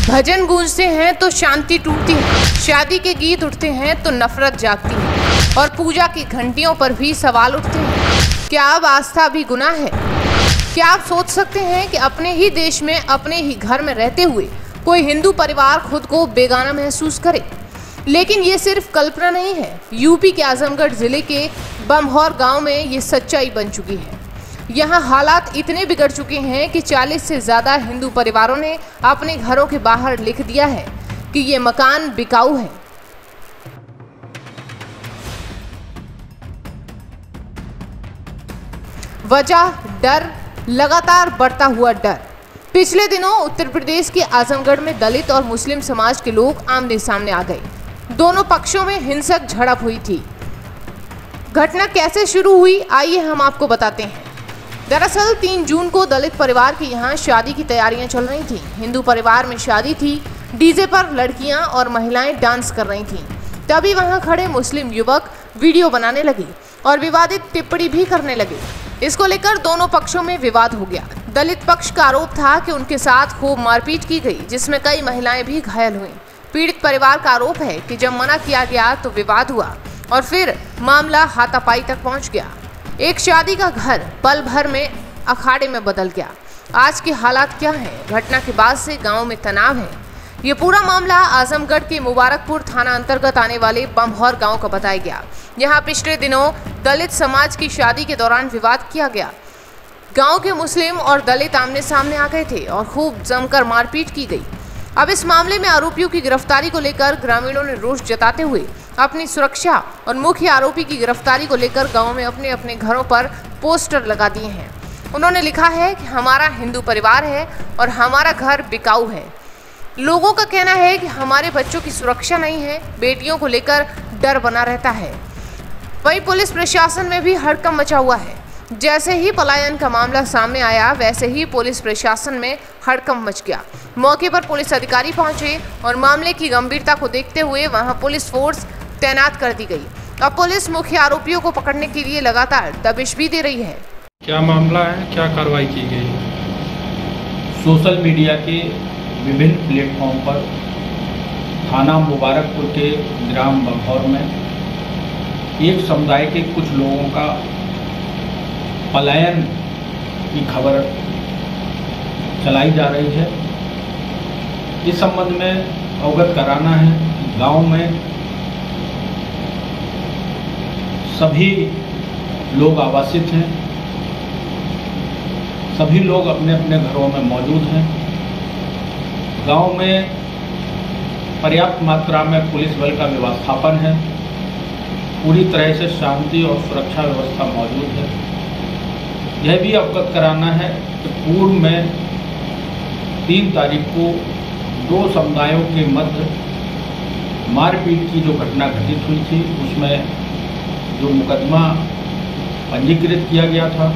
भजन गूंजते हैं तो शांति टूटती है, शादी के गीत उठते हैं तो नफरत जागती है और पूजा की घंटियों पर भी सवाल उठते हैं। क्या अब आस्था भी गुनाह है? क्या आप सोच सकते हैं कि अपने ही देश में, अपने ही घर में रहते हुए कोई हिंदू परिवार खुद को बेगाना महसूस करे? लेकिन ये सिर्फ कल्पना नहीं है। यूपी के आजमगढ़ जिले के बमहौर गांव में ये सच्चाई बन चुकी है। यहाँ हालात इतने बिगड़ चुके हैं कि 40 से ज़्यादा हिंदू परिवारों ने अपने घरों के बाहर लिख दिया है कि ये मकान बिकाऊ है। वजह डर, लगातार बढ़ता हुआ डर। पिछले दिनों उत्तर प्रदेश के आजमगढ़ में दलित और मुस्लिम समाज के लोग आमने सामने आ गए। दोनों पक्षों में हिंसक झड़प हुई थी। घटना कैसे शुरू हुई, आइए हम आपको बताते हैं। दरअसल 3 जून को दलित परिवार के यहाँ शादी की तैयारियां चल रही थी। हिंदू परिवार में शादी थी। डीजे पर लड़कियां और महिलाएं डांस कर रही थीं। तभी वहां खड़े मुस्लिम युवक वीडियो बनाने लगे और विवादित टिप्पणी भी करने लगे। इसको लेकर दोनों पक्षों में विवाद हो गया। दलित पक्ष का आरोप था कि उनके साथ खूब मारपीट की गई, जिसमें कई महिलाएं भी घायल हुईं। पीड़ित परिवार का आरोप है कि जब मना किया गया तो विवाद हुआ और फिर मामला हाथापाई तक पहुंच गया। एक शादी का घर पल भर में अखाड़े में बदल गया। आज के हालात क्या हैं? घटना के बाद से गांव में तनाव है। ये पूरा मामला आजमगढ़ के मुबारकपुर थाना अंतर्गत आने वाले बमहौर गांव का बताया गया। यहां पिछले दिनों दलित समाज की शादी के दौरान विवाद किया गया। गांव के मुस्लिम और दलित आमने सामने आ गए थे और खूब जमकर मारपीट की गई। अब इस मामले में आरोपियों की गिरफ्तारी को लेकर ग्रामीणों ने रोष जताते हुए अपनी सुरक्षा और मुख्य आरोपी की गिरफ्तारी को लेकर गांव में अपने अपने घरों पर पोस्टर लगा दिए हैं। उन्होंने लिखा है कि हमारा हिंदू परिवार है और हमारा घर बिकाऊ है। लोगों का कहना है कि हमारे बच्चों की सुरक्षा नहीं है, बेटियों को लेकर डर बना रहता है। वहीं पुलिस प्रशासन में भी हड़कंप मचा हुआ है। जैसे ही पलायन का मामला सामने आया, वैसे ही पुलिस प्रशासन में हड़कंप मच गया। मौके पर पुलिस अधिकारी पहुंचे और मामले की गंभीरता को देखते हुए वहां पुलिस फोर्स तैनात कर दी गई। अब पुलिस मुख्य आरोपियों को पकड़ने के लिए लगातार दबिश भी दे रही है। क्या मामला है, क्या कार्रवाई की गई? सोशल मीडिया के विभिन्न प्लेटफॉर्म पर थाना मुबारकपुर के ग्राम बमहौर में एक समुदाय के कुछ लोगों का पलायन की खबर चलाई जा रही है। इस संबंध में अवगत कराना है कि गांव में सभी लोग आवासित हैं, सभी लोग अपने अपने घरों में मौजूद हैं। गांव में पर्याप्त मात्रा में पुलिस बल का व्यवस्थापन है। पूरी तरह से शांति और सुरक्षा व्यवस्था मौजूद है। यह भी अवगत कराना है कि पूर्व में 3 तारीख को 2 समुदायों के मध्य मारपीट की जो घटना घटित हुई थी, उसमें जो मुकदमा पंजीकृत किया गया था,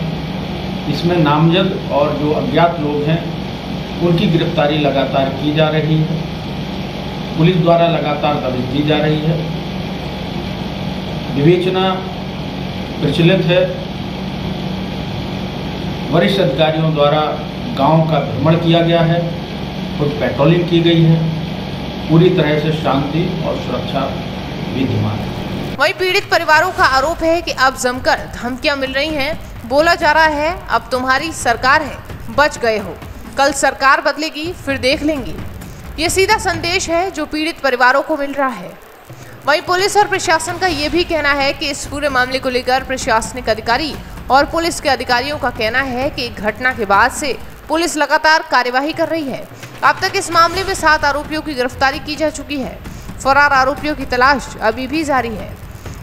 इसमें नामजद और जो अज्ञात लोग हैं उनकी गिरफ्तारी लगातार की जा रही है। पुलिस द्वारा लगातार दबिश दी जा रही है। विवेचना प्रचलित है। वरिष्ठ अधिकारियों द्वारा गांव का भ्रमण किया गया है, खुद पेट्रोलिंग की गई है। पूरी तरह से शांति और सुरक्षा विद्यमान है। वहीं पीड़ित परिवारों का आरोप है कि अब जमकर धमकियां मिल रही हैं। बोला जा रहा है, अब तुम्हारी सरकार है, बच गए हो, कल सरकार बदलेगी फिर देख लेंगे। ये सीधा संदेश है जो पीड़ित परिवारों को मिल रहा है। वहीं पुलिस और प्रशासन का ये भी कहना है कि इस पूरे मामले को लेकर प्रशासनिक अधिकारी और पुलिस के अधिकारियों का कहना है कि घटना के बाद से पुलिस लगातार कार्यवाही कर रही है। अब तक इस मामले में 7 आरोपियों की गिरफ्तारी की जा चुकी है। फरार आरोपियों की तलाश अभी भी जारी है।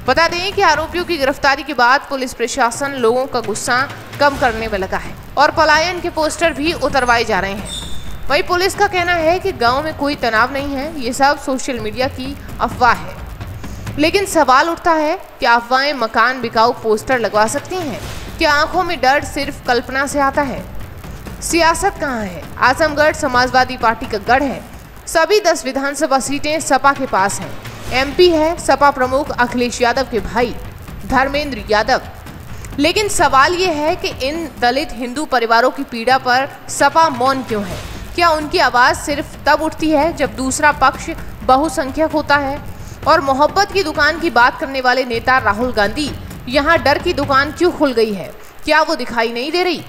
बता दें कि आरोपियों की गिरफ्तारी के बाद पुलिस प्रशासन लोगों का गुस्सा कम करने में लगा है और पलायन के पोस्टर भी उतरवाए जा रहे हैं। वहीं पुलिस का कहना है कि गांव में कोई तनाव नहीं है, ये सब सोशल मीडिया की अफवाह है। लेकिन सवाल उठता है कि अफवाहें मकान बिकाऊ पोस्टर लगवा सकती हैं? क्या आंखों में डर सिर्फ कल्पना से आता है? सियासत कहाँ है? आजमगढ़ समाजवादी पार्टी का गढ़ है। सभी 10 विधानसभा सीटें सपा के पास हैं। एमपी है सपा प्रमुख अखिलेश यादव के भाई धर्मेंद्र यादव। लेकिन सवाल ये है कि इन दलित हिंदू परिवारों की पीड़ा पर सपा मौन क्यों है? क्या उनकी आवाज़ सिर्फ तब उठती है जब दूसरा पक्ष बहुसंख्यक होता है? और मोहब्बत की दुकान की बात करने वाले नेता राहुल गांधी, यहाँ डर की दुकान क्यों खुल गई है? क्या वो दिखाई नहीं दे रही?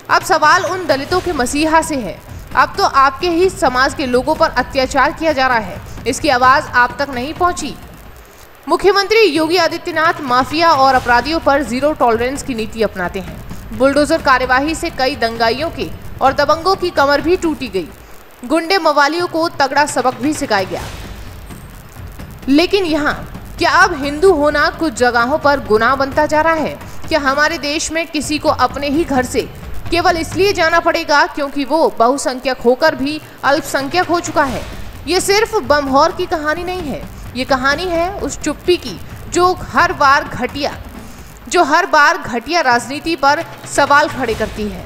अब सवाल उन दलितों के मसीहा से है। अब तो आपके ही समाज के लोगों पर अत्याचार किया जा रहा है, इसकी आवाज़ आप तक नहीं पहुंची। मुख्यमंत्री योगी आदित्यनाथ माफिया और अपराधियों पर जीरो टॉलरेंस की नीति अपनाते हैं। बुलडोजर कार्यवाही से कई दंगाइयों के और दबंगों की कमर भी टूटी गई। गुंडे मवालियों को तगड़ा सबक भी सिखाया गया। लेकिन यहाँ क्या अब हिंदू होना कुछ जगहों पर गुनाह बनता जा रहा है? क्या हमारे देश में किसी को अपने ही घर से केवल इसलिए जाना पड़ेगा क्योंकि वो बहुसंख्यक होकर भी अल्पसंख्यक हो चुका है? ये सिर्फ बमहौर की कहानी नहीं है, ये कहानी है उस चुप्पी की जो हर बार घटिया राजनीति पर सवाल खड़े करती है।